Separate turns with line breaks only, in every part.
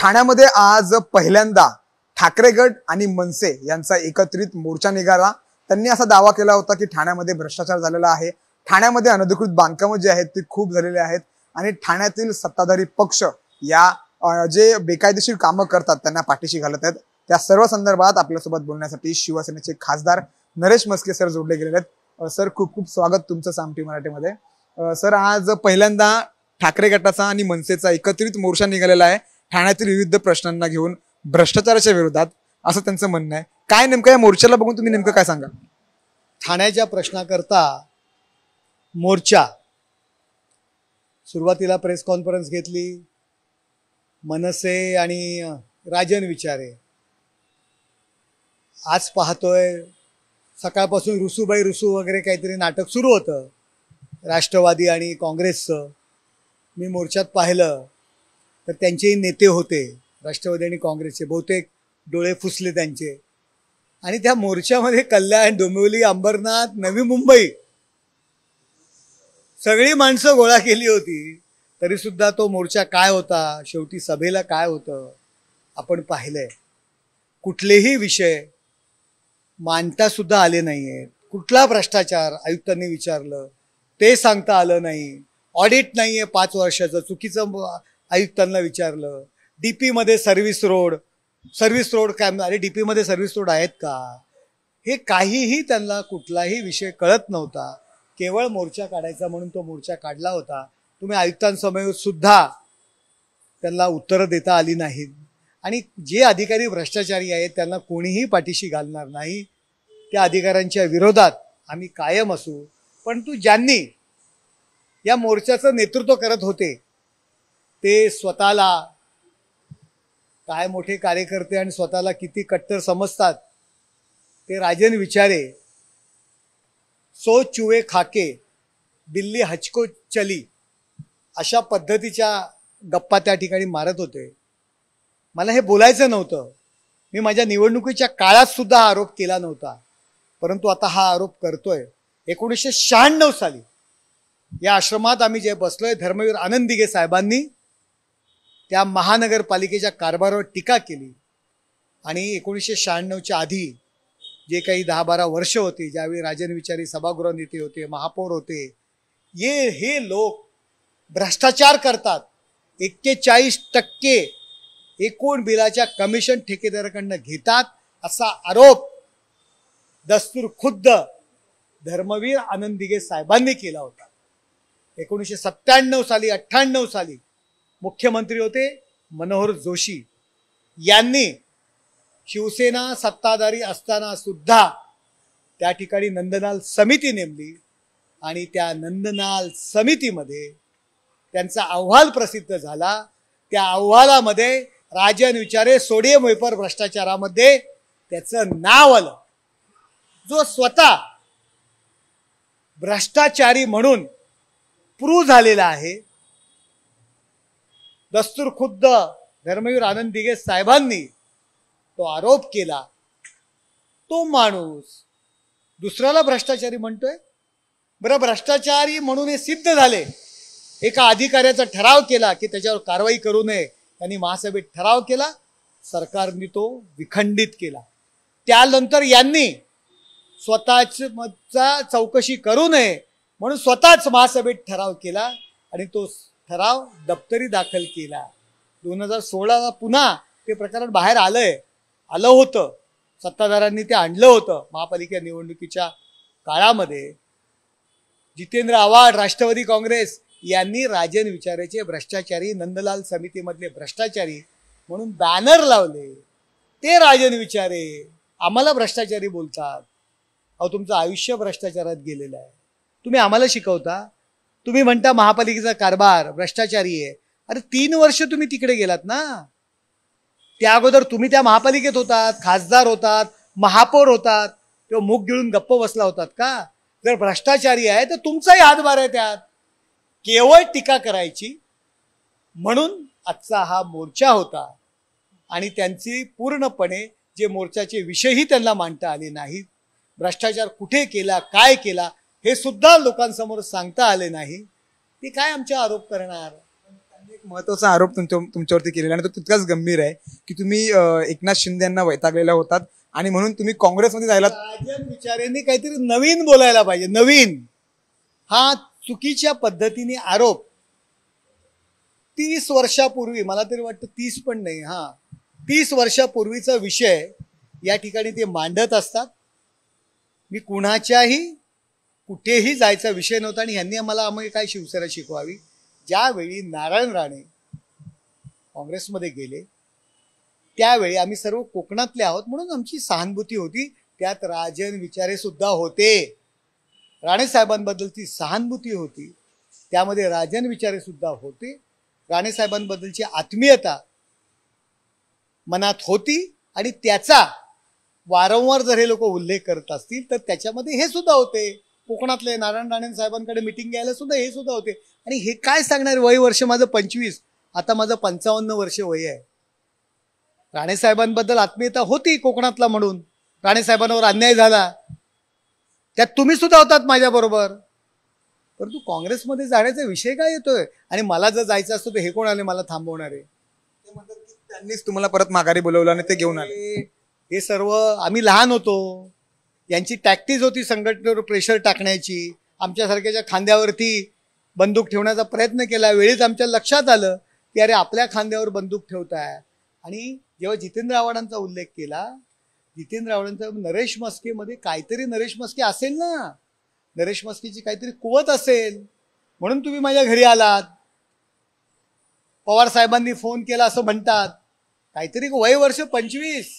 ठाण्यामध्ये आज पहिल्यांदा ठाकरे गट आणि मनसे यांचा एकत्रित मोर्चा निघाला। त्यांनी असा दावा केला होता की ठाण्यामध्ये भ्रष्टाचार झालेला आहे, ठाण्यामध्ये अनधिकृत बांधकामं जी आहेत ती खूप झालेली आहेत आणि ठाण्यातील सत्ताधारी पक्ष या जे बेकायदेशीर कामं करतात त्यांना पाठीशी घालत आहेत। त्या सर्व संदर्भात आपल्यासोबत बोलण्यासाठी शिवसेनेचे खासदार नरेश म्हस्के सर जोडले गेलेले आहेत। सर खूप खूप स्वागत तुमचं सामटी मराठीमध्ये। सर आज पहिल्यांदा ठाकरे गटाचा आणि मनसेचा एकत्रित मोर्चा निघालेला आहे ठाण्यातील विविध प्रश्नांना घेऊन भ्रष्टाचाराच्या विरोधात, असं त्यांचं म्हणणं आहे। काय नेमकं या मोर्चाला बघून तुम्ही नेमकं काय सांगा?
ठाण्याच्या प्रश्नाकरता मोर्चा सुरुवातीला प्रेस कॉन्फरन्स घेतली, मनसे आणि राजन विचारे। आज पाहतोय सकाळपासून रुसूबाई रुसू वगैरे काहीतरी नाटक सुरू होतं राष्ट्रवादी आणि काँग्रेसचं। मी मोर्चात पाहिलं तर त्यांचेही नेते होते राष्ट्रवादी आणि काँग्रेसचे, बहुतेक डोळे फुसले त्यांचे। आणि त्या मोर्चामध्ये कल्याण, डोंबिवली, अंबरनाथ, नवी मुंबई सगळी माणसं गोळा केली होती। तरी सुद्धा तो मोर्चा काय होता, शेवटी सभेला काय होतं आपण पाहिलंय। कुठलेही विषय मांडता सुद्धा आले नाहीयेत। कुठला भ्रष्टाचार आयुक्तांनी विचारलं ते सांगता आलं नाही। ऑडिट नाहीये 5 वर्षाचं, चुकीचं आयुक्तांना विचारलं। डीपी मध्ये सर्व्हिस रोड काय, अरे डीपी मध्ये सर्व्हिस रोड आहेत का? हे काहीही त्यांना कुठलाही विषय कळत नव्हता। केवळ मोर्चा काढायचा म्हणून तो मोर्चा काढला होता। तुम्ही आयुक्तांसमोर सुद्धा त्यांना उत्तरं देता आली नाहीत। आणि जे अधिकारी भ्रष्टाचारी आहेत त्यांना कोणीही पाठीशी घालणार नाही। त्या अधिकाऱ्यांच्या विरोधात आम्ही कायम असू। परंतु ज्यांनी या मोर्चाचं नेतृत्व करत होते ते स्वतःला काय मोठे कार्यकर्ते आणि स्वतःला किती कट्टर समजतात ते राजन विचारे, सो चुवे खाके दिल्ली हचको चली अशा पद्धतीच्या गप्पा त्या ठिकाणी मारत होते। मला हे बोलायचं नव्हतं, मी माझ्या निवडणुकीच्या काळात सुद्धा आरोप केला नव्हता, परंतु आता हा आरोप करतोय। 1996 साली या आश्रमात आम्ही जे बसलोय, धर्मवीर आनंद दिघे साहेबांनी त्या महानगरपालिकेच्या कारभारावर टीका केली। आणि 1996च्या आधी जे काही 10-12 वर्ष होती, ज्यावेळी राजन विचारी सभागृह नेते होते, महापौर होते, हे लोक भ्रष्टाचार करतात। 41% एकूण बिलाच्या कमिशन ठेकेदाराकडनं घेतात असा आरोप दस्तूर खुद्द धर्मवीर आनंद दिघे साहेबांनी केला होता। 1997 साली 98 साली मुख्यमंत्री होते मनोहर जोशी यांनी शिवसेना सत्ताधारी असताना सुद्धा त्या ठिकाणी नंदनाल समिती नेमली आणि त्या नंदनाल समितीमध्ये त्यांचा अहवाल प्रसिद्ध झाला। त्या अहवालामध्ये राजन विचारे सोडियम वेपर भ्रष्टाचारामध्ये त्याचं नाव आलं। जो स्वतः भ्रष्टाचारी म्हणून प्रूव्ह झालेला आहे, दस्तूर खुद्द धर्मवीर आनंद दिघे साहेबांनी तो आरोप केला, तो माणूस दुसऱ्याला भ्रष्टाचारी म्हणतोय। बरं, भ्रष्टाचारी म्हणून हे सिद्ध झाले, एका अधिकाऱ्याचा ठराव केला की त्याच्यावर कारवाई करू नये, त्यांनी महासभेत ठराव केला, सरकारने तो विखंडित केला। त्यानंतर यांनी स्वतःचा चौकशी करू नये म्हणून स्वतःच महासभेत ठराव केला आणि तो ठराव दप्तरी दाखल केला। 2016ला पुन्हा ते प्रकरण बाहेर आलं होतं, सत्ताधाऱ्यांनी ते आणलं होतं महापालिका निवडणुकीच्या काळामध्ये। जितेंद्र आव्हाड राष्ट्रवादी काँग्रेस यांनी राजन विचारेचे भ्रष्टाचारी, नंदलाल समितीमधले भ्रष्टाचारी म्हणून बॅनर लावले। ते राजन विचारे आम्हाला भ्रष्टाचारी बोलतात। अहो, तुमचं आयुष्य भ्रष्टाचारात गेलेलं आहे, तुम्ही आम्हाला शिकवता? तुम्ही म्हणता महापालिकेचा कारभार भ्रष्टाचारी आहे। अरे 3 वर्ष तुम्ही तिकडे गेलात ना, त्या अगोदर तुम्ही त्या महापालिकेत होतात, खासदार होतात, महापौर होतात, तेव्हा मुख गिळून गप्प बसला होतात का? जर भ्रष्टाचारी आहे तर तुमचाही हातभार आहे त्यात। केवळ टीका करायची म्हणून आजचा हा मोर्चा होता आणि त्यांची पूर्णपणे जे मोर्चाचे विषयही त्यांना मांडता आले नाहीत। भ्रष्टाचार कुठे केला, काय केला हे सुद्धा लोकांसमोर सांगता आले नाही। ते काय आमचे आरोप करणार?
महत्वाचा आरोप तुमच्यावरती केलेला आणि तो तितकाच गंभीर आहे की तुम्ही एकनाथ शिंदे यांना वैतागलेला होतात आणि म्हणून तुम्ही काँग्रेसमध्ये जायला.
राजन विचारेंनी काहीतरी नवीन बोलायला पाहिजे. नवीन हा चुकीच्या पद्धतीने आरोप 30 वर्षापूर्वी, मला तरी वाटतं 30 पण नाही, 30 वर्षापूर्वीचा विषय या ठिकाणी ते मांडत असतात. मी कुणाच्याही कुठेही जायचा विषय नव्हता आणि ह्यांनी आम्ही काय शिवसेना शिकवावी. ज्यावेळी नारायण राणे काँग्रेसमध्ये गेले त्यावेळी आम्ही सर्व कोकणातले आहोत म्हणून आमची सहानुभूती होती. त्यात राजन विचारे सुद्धा होते. राणे साहेबांबद्दलची सहानुभूती होती, त्यामध्ये राजन विचारे सुद्धा होते. राणे साहेबांबद्दलची आत्मीयता मनात होती आणि त्याचा वारंवार जर हे लोक उल्लेख करत असतील तर त्याच्यामध्ये हे सुद्धा होते. कोकणातले नारायण राणे साहेबांकडे मिटिंग घ्यायला सुद्धा हे सुद्धा होते. आणि हे काय सांगणार, वय वर्ष माझं 25, आता माझं 55 वर्ष वय आहे. राणे साहेबांबद्दल आत्मीयता होती कोकणातला म्हणून. राणे साहेबांवर अन्याय झाला त्यात तुम्ही सुद्धा होतात माझ्याबरोबर, परंतु काँग्रेसमध्ये जाण्याचा विषय काय येतोय. आणि मला जर जायचं असतं तर हे कोण आले मला थांबवणारे.
ते म्हणतात की त्यांनीच तुम्हाला परत माघारी बोलवलं आणि ते घेऊन आले.
हे सर्व आम्ही लहान होतो, यांची टॅक्टिस होती संघटनेवर प्रेशर टाकण्याची. आमच्यासारख्याच्या खांद्यावरती बंदूक ठेवण्याचा प्रयत्न केला. वेळीच आमच्या लक्षात आलं की अरे आपल्या खांद्यावर बंदूक ठेवताय. आणि जेव्हा जितेंद्र आव्हाडांचा उल्लेख केला, जितेंद्र आव्हाडांचा नरेश मस्केमध्ये काहीतरी, नरेश मस्के असेल ना, नरेश मस्केची काहीतरी कुवत असेल म्हणून तुम्ही माझ्या घरी आलात. पवार साहेबांनी फोन केला असं म्हणतात. काहीतरी वय वर्ष 25.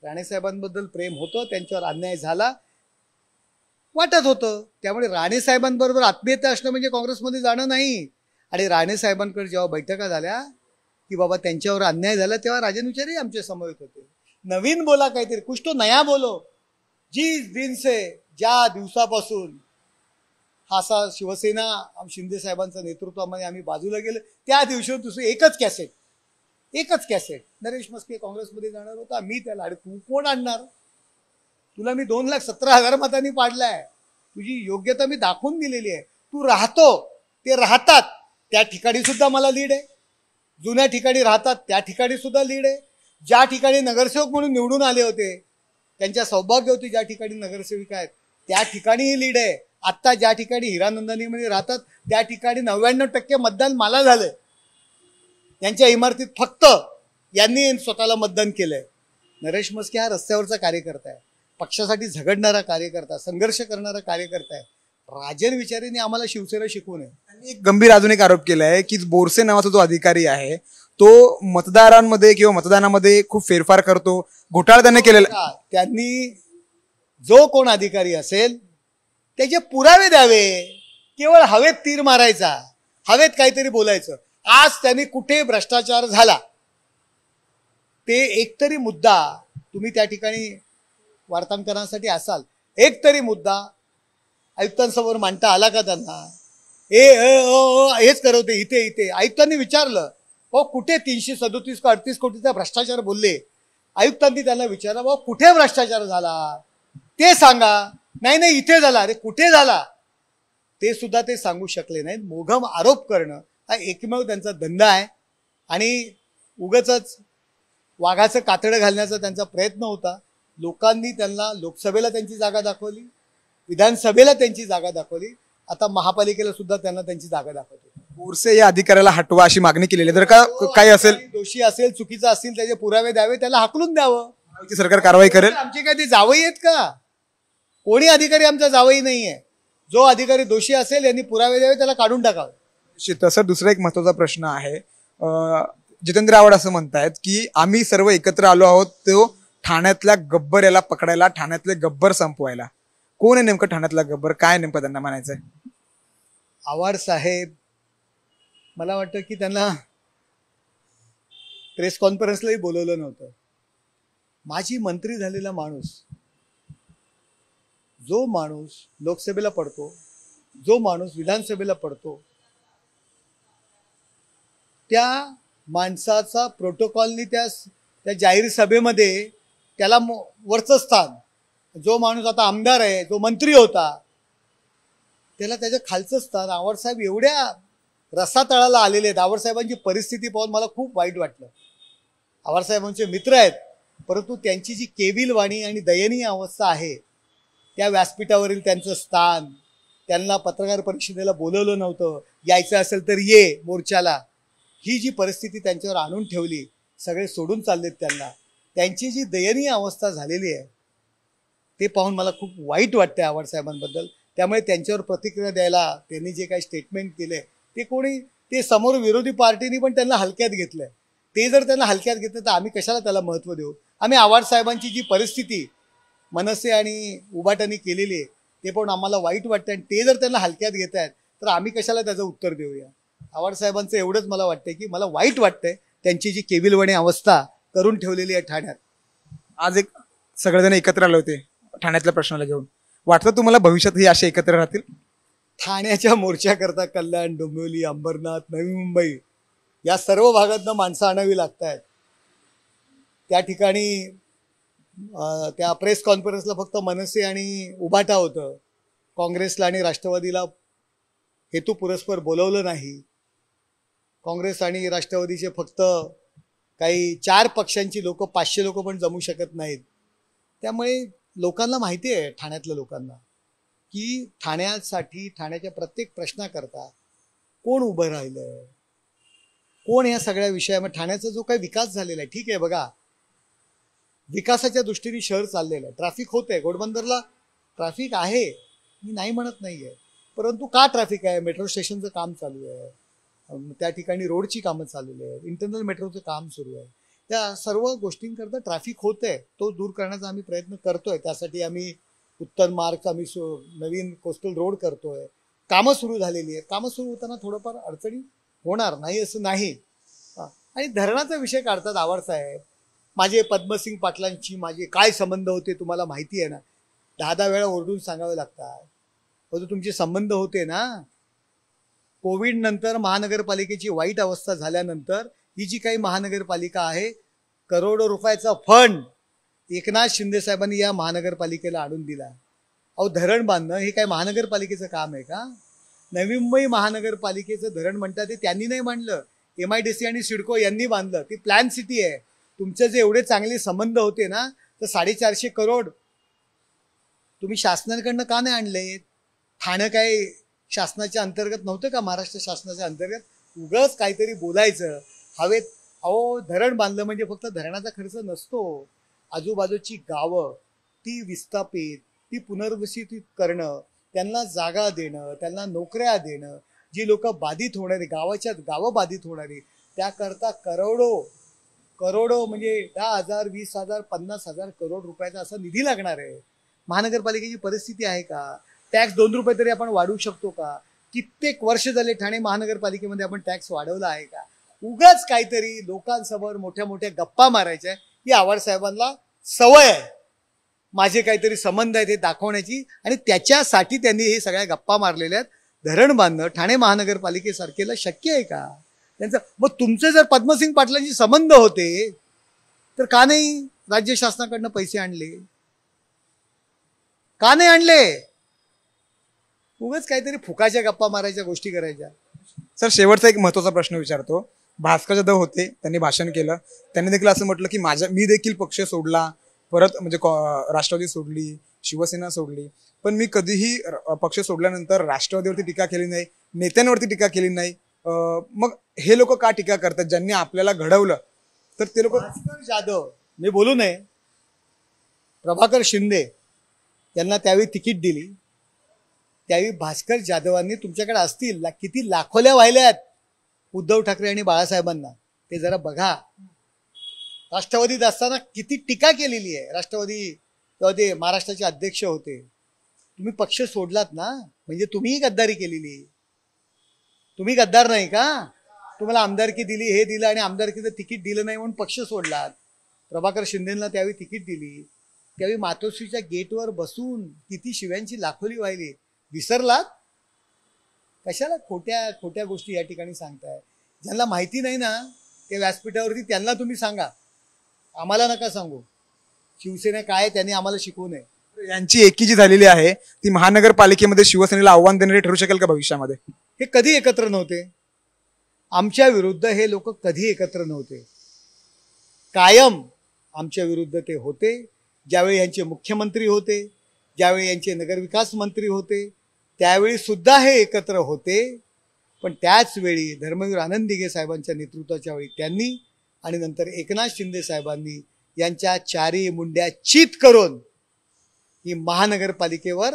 राणे साहेबांबद्दल प्रेम होतं, त्यांच्यावर अन्याय झाला वाटत होतं. त्यामुळे राणे साहेबांबरोबर आत्मीयता असणं म्हणजे काँग्रेसमध्ये जाणं नाही. आणि राणे साहेबांकडे जेव्हा बैठका झाल्या की बाबा त्यांच्यावर अन्याय झाला तेव्हा राजन विचारे आमच्या समवेत होते. नवीन बोला काहीतरी, कुछ तो नया बोलो. जिस दिन से, ज्या दिवसापासून हासा शिवसेना शिंदे साहेबांच्या नेतृत्वामध्ये आम्ही बाजूला गेलो त्या दिवशी दुसरं एकच कॅसेट नरेश मस्के काँग्रेसमध्ये जाणार होता. मी त्याला, अरे तू कोण आणणार, तुला मी 2,17,000 मतांनी पाडलाय, तुझी योग्यता मी दाखवून दिलेली आहे, तू राहतो, ते राहतात त्या ठिकाणी सुद्धा मला लीड आहे. जुन्या ठिकाणी राहतात त्या ठिकाणी सुद्धा लीड आहे. ज्या ठिकाणी नगरसेवक म्हणून निवडून आले होते त्यांच्या सौभाग्य होती, ज्या ठिकाणी नगरसेविका आहेत त्या ठिकाणीही लीड आहे. आत्ता ज्या ठिकाणी हिरानंदानीमध्ये राहतात त्या ठिकाणी 99% मतदान मला झालंय. यांच्या इमारतीत फक्त यांनी स्वतःला मतदान केलंय. नरेश मस्के हा रस्त्यावरचा कार्यकर्ता आहे, पक्षासाठी झगडणारा कार्यकर्ता, संघर्ष करणारा कार्यकर्ता आहे. राजन विचारेंनी आम्हाला शिवसेना शिकवू नये.
त्यांनी एक गंभीर अजून एक आरोप केलाय की बोरसे नावाचा जो अधिकारी आहे तो मतदारांमध्ये किंवा मतदानामध्ये खूप फेरफार करतो, घोटाळा त्याने केलेला.
त्यांनी जो कोण अधिकारी असेल त्याचे पुरावे द्यावे. केवळ हवेत तीर मारायचा, हवेत काहीतरी बोलायचं. आज त्यांनी कुठे भ्रष्टाचार झाला ते एकतरी मुद्दा, तुम्ही त्या ठिकाणी वार्तांकनासाठी असाल, एकतरी मुद्दा आयुक्तांसमोर मांडता आला का त्यांना? हेच करवते इथे आयुक्तांनी विचारलं, हो कुठे 337 का 38 कोटीचा भ्रष्टाचार बोलले. आयुक्तांनी त्यांना विचारलं, भाऊ कुठे भ्रष्टाचार झाला ते सांगा. नाही इथे झाला. अरे कुठे झाला ते सुद्धा ते सांगू शकले नाहीत. मोघम आरोप करणं हा एकमेव त्यांचा धंदा आहे. आणि उगाचच वाघाचं कातडं घालण्याचा त्यांचा प्रयत्न होता. लोकांनी त्यांना लोकसभेला त्यांची जागा दाखवली, विधानसभेला त्यांची जागा दाखवली, आता महापालिकेला सुद्धा त्यांना त्यांची जागा दाखवते.
बोरसे या अधिकाऱ्याला हटवा अशी मागणी केलेली. जर का काही असेल,
दोषी असेल, चुकीचा असेल, त्याचे पुरावे द्यावे, त्याला हाकलून द्यावं.
सरकार कारवाई करेल.
आमचे काय ते जावई आहेत का? कोणी अधिकारी आमचा जावई नाहीये. जो अधिकारी दोषी असेल यांनी पुरावे द्यावे, त्याला काढून टाकावे.
तसं दुसरा एक महत्वाचा प्रश्न आहे. जितेंद्र आव्हाड असं म्हणतायत की आम्ही सर्व एकत्र आलो आहोत तो ठाण्यातल्या गब्बर याला पकडायला, ठाण्यातले गब्बर संपवायला. कोण आहे नेमकं ठाण्यातला गब्बर? काय नेमकं त्यांना म्हणायचंय?
आव्हाड साहेब, मला वाटतं की त्यांना प्रेस कॉन्फरन्सलाही बोलवलं नव्हतं. माजी मंत्री झालेला माणूस, जो माणूस लोकसभेला पडतो, जो माणूस विधानसभेला पडतो, त्या माणसाचा प्रोटोकॉलनी त्या जाहीर सभेमध्ये त्याला वरचं स्थान, जो माणूस आता आमदार आहे, जो मंत्री होता, त्याला त्याच्या खालचं स्थान. आव्हाड साहेब एवढ्या रसातळाला आलेले आहेत. आव्हाडसाहेबांची परिस्थिती पाहून मला खूप वाईट वाटलं. आव्हाडसाहेबांचे मित्र आहेत, परंतु त्यांची जी केविलवाणी आणि दयनीय अवस्था आहे, त्या व्यासपीठावरील त्यांचं स्थान, त्यांना पत्रकार परिषदेला बोलवलं नव्हतं, यायचं असेल तर ये मोर्चाला, ही जी परिस्थिती त्यांच्यावर आणून ठेवली, सगळे सोडून चाललेत त्यांना, त्यांची जी दयनीय अवस्था झालेली आहे ते पाहून मला खूप वाईट वाटतंय आव्हाडसाहेबांबद्दल. त्यामुळे त्यांच्यावर प्रतिक्रिया द्यायला त्यांनी जे काही स्टेटमेंट केले ते समोर विरोधी पार्टीनी पण त्यांना हलक्यात घेतलंय. ते जर त्यांना हलक्यात घेतलं तर आम्ही कशाला त्याला महत्त्व देऊ. आम्ही आव्हाडसाहेबांची जी परिस्थिती मनसे आणि उबाटाने केलेली आहे ते पण आम्हाला वाईट वाटतं, आणि ते जर त्यांना हलक्यात घेत आहेत तर आम्ही कशाला त्याचं उत्तर देऊया. आव्हाडसाहेबांचं एवढंच मला वाटतंय की मला वाईट वाटतंय त्यांची जी केविलवाणी अवस्था करून ठेवलेली आहे ठाण्यात.
आज एक सगळेजण एकत्र आले होते ठाण्यातल्या प्रश्नाला घेऊन. वाटतं तुम्हाला भविष्यात ही असे एकत्र राहतील?
ठाण्याच्या मोर्चाकरता कल्याण, डोंबिवली, अंबरनाथ, नवी मुंबई या सर्व भागातनं माणसं आणावी लागत आहेत. त्या ठिकाणी त्या प्रेस कॉन्फरन्सला फक्त मनसे आणि उबाटा होतं, काँग्रेसला आणि राष्ट्रवादीला हेतू पुरस्पर बोलवलं नाही. काँग्रेस आणि राष्ट्रवादीचे फक्त काही 4 पक्षांची लोक, 500 लोक पण जमू शकत नाहीत. त्यामुळे लोकांना माहिती आहे, ठाण्यातल्या लोकांना, की ठाण्यासाठी, ठाण्याच्या प्रत्येक प्रश्नाकरता कोण उभं राहिलंय, कोण या सगळ्या विषयामध्ये. ठाण्याचा जो काही विकास झालेला आहे, ठीक आहे, बघा, विकासाच्या दृष्टीने शहर चाललेलं आहे, ट्रॅफिक होत आहे, घोडबंदरला ट्रॅफिक आहे, मी नाही म्हणत नाही आहे, परंतु का ट्रॅफिक आहे? मेट्रो स्टेशनचं काम चालू आहे, त्या ठिकाणी रोडची कामं चाललेली आहेत, इंटरनल मेट्रोचं काम सुरू आहे. त्या सर्व गोष्टींकरता ट्रॅफिक होत आहे, तो दूर करण्याचा आम्ही प्रयत्न करतोय. त्यासाठी आम्ही उत्तर मार्ग, आम्ही नवीन कोस्टल रोड करतोय, कामं सुरू झालेली आहेत. कामं सुरू होताना थोडंफार अडचणी होणार नाही असं नाही. आणि धरणाचा विषय काढतात आव्हाडसाहेब. माझे पद्मसिंग पाटलांची माझे काय संबंध होते तुम्हाला माहिती आहे ना, 10 वेळा ओरडून सांगावे लागतात. परंतु तुमचे संबंध होते ना. कोविड नंतर महानगरपालिकेची वाईट अवस्था झाल्यानंतर ही जी काही महानगरपालिका आहे, करोडो रुपयाचा फंड एकनाथ शिंदे साहेबांनी या महानगरपालिकेला आणून दिला. अहो, धरण बांधणं हे काय महानगरपालिकेचं काम आहे का? नवी मुंबई महानगरपालिकेचं धरण म्हणतात ते त्यांनी नाही बांधलं, MIDC आणि सिडको यांनी बांधलं. ती प्लॅन सिटी आहे. तुमचे जे एवढे चांगले संबंध होते ना, तर 450 करोड तुम्ही शासनाकडनं का नाही आणले? ठाणं काय शासनाच्या अंतर्गत नव्हतं का? महाराष्ट्र शासनाच्या अंतर्गत. उगाच काहीतरी बोलायचं हवेत. अहो, धरण बांधलं म्हणजे फक्त धरणाचा खर्च नसतो, आजूबाजूची गावं ती विस्थापित, ती पुनर्वसित करणं, त्यांना जागा देणं, त्यांना नोकऱ्या देणं, जी लोक बाधित होणारी, गावं बाधित होणारी, त्याकरता करोडो म्हणजे 10,000, 20,000, 50,000 करोड रुपयाचा असा निधी लागणार आहे. महानगरपालिकेची परिस्थिती आहे का? टॅक्स 2 रुपये तरी आपण वाढवू शकतो का? कित्येक वर्ष झाले ठाणे महानगरपालिकेमध्ये आपण टॅक्स वाढवला आहे का? उगाच काहीतरी लोकांसमोर मोठ्या मोठ्या गप्पा मारायच्या ही आव्हाडसाहेबांना सवय आहे. माझे काहीतरी संबंध आहेत हे दाखवण्याची, आणि त्याच्यासाठी त्यांनी हे सगळ्या गप्पा मारलेल्या आहेत. धरण बांधणं ठाणे महानगरपालिकेसारखेला शक्य आहे का त्यांचं? मग तुमचे जर पद्मसिंग पाटलांशी संबंध होते तर का नाही राज्य शासनाकडनं पैसे आणले? का नाही आणले? उगाच काहीतरी फुकाच्या गप्पा मारायच्या, गोष्टी करायच्या.
सर, शेवटचा एक महत्त्वाचा प्रश्न विचारतो. भास्कर जाधव होते, त्यांनी भाषण केलं, त्यांनी देखील असं म्हटलं की मी देखील पक्ष सोडला, परत म्हणजे राष्ट्रवादी सोडली, शिवसेना सोडली, पण मी कधीही पक्ष सोडल्यानंतर राष्ट्रवादीवरती टीका केली नाही, नेत्यांवरती टीका केली नाही. मग हे लोक का टीका करतात? ज्यांनी आपल्याला घडवलं तर ते लोक.
भास्कर जाधव, मी बोलू नये, प्रभाकर शिंदे यांना त्यावेळी तिकीट दिली, त्यावेळी भास्कर जाधवांनी तुमच्याकडे असतील किती लाखोल्या वाहिल्यात उद्धव ठाकरे आणि बाळासाहेबांना, ते जरा बघा. राष्ट्रवादीत असताना किती टीका केलेली आहे. राष्ट्रवादी तेव्हा ते महाराष्ट्राचे अध्यक्ष होते. तुम्ही पक्ष सोडलात ना, म्हणजे तुम्हीही गद्दारी केलेली. तुम्ही गद्दार नाही का? तुम्हाला आमदारकी दिली, हे दिलं, आणि आमदारकीचं तिकीट दिलं नाही म्हणून पक्ष सोडलात. प्रभाकर शिंदेंना त्यावेळी तिकीट दिली, त्यावेळी मातोश्रीच्या गेटवर बसून किती शिव्यांची लाखोली वाहिली. विसरलात? कशाला खोट्या खोट्या गोष्टी या ठिकाणी सांगताय? ज्यांना माहिती नाही ना त्या व्यासपीठावरती त्यांना तुम्ही सांगा, आम्हाला नका सांगू. शिवसेना काय त्यांनी आम्हाला शिकवू नये.
यांची एकी जी झालेली आहे ती महानगरपालिकेमध्ये शिवसेनेला आव्हान देणारी ठरू शकेल का भविष्यामध्ये?
हे कधी एकत्र नव्हते. आमच्या विरुद्ध हे लोक कधी एकत्र नव्हते. कायम आमच्या विरुद्ध ते होते. ज्यावेळी यांचे मुख्यमंत्री होते, ज्यावेळी यांचे नगरविकास मंत्री होते, त्यावेळी सुद्धा हे एकत्र होते. पण त्याच वेळी धर्मवीर आनंद दिघे साहेबांच्या नेतृत्वाच्या वेळी त्यांनी आणि नंतर एकनाथ शिंदे साहेबांनी यांच्या चारी मुंड्या चित करून ही महानगरपालिकेवर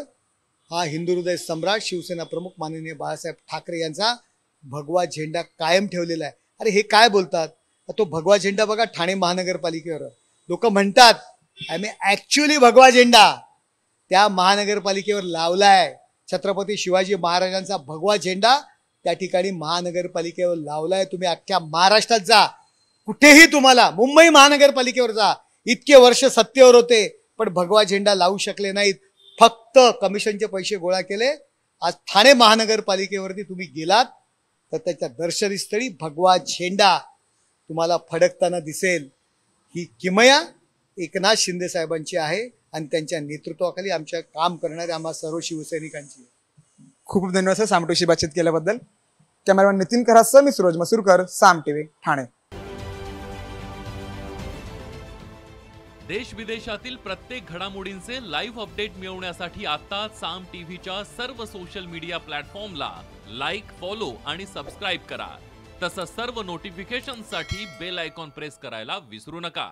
हा हिंदू हृदय सम्राट शिवसेना प्रमुख माननीय बाळासाहेब ठाकरे यांचा भगवा झेंडा कायम ठेवलेला आहे. अरे हे काय बोलतात, तो भगवा झेंडा बघा ठाणे महानगरपालिकेवर. लोक म्हणतात आम्ही ॲक्च्युली भगवा झेंडा त्या महानगरपालिकेवर लावलाय. छत्रपती शिवाजी महाराजांचा भगवा झेंडा त्या ठिकाणी महानगरपालिकेवर लावलाय. तुम्ही अख्ख्या महाराष्ट्रात जा, कुठेही तुम्हाला, मुंबई महानगरपालिकेवर जा, इतके वर्ष सत्तेवर होते पण भगवा झेंडा लावू शकले नाहीत. फक्त कमिशनचे पैसे गोळा केले. आज ठाणे महानगरपालिकेवरती तुम्ही गेलात तर त्याच्या दर्शनी स्थळी भगवा झेंडा तुम्हाला फडकताना दिसेल. ही किमया एकनाथ शिंदे साहेबांची आहे आणि त्यांच्या नेतृत्वाखाली आमच्या काम करणाऱ्या आम्हा सर्व शिवसैनिकांची.
खूप खूप धन्यवाद सर साम बातचीत केल्याबद्दल. कॅमेरामॅन नितीन खरासह मी सूरज मसूरकर, साम टीव्ही ठाणे.
देश विदेशातील प्रत्येक घडामोडींचे लाईव्ह अपडेट मिळवण्यासाठी आता साम टीव्हीच्या सर्व सोशल मीडिया प्लॅटफॉर्मला लाईक, फॉलो आणि सबस्क्राईब करा. तसंच सर्व नोटिफिकेशनसाठी बेल आयकॉन प्रेस करायला विसरू नका.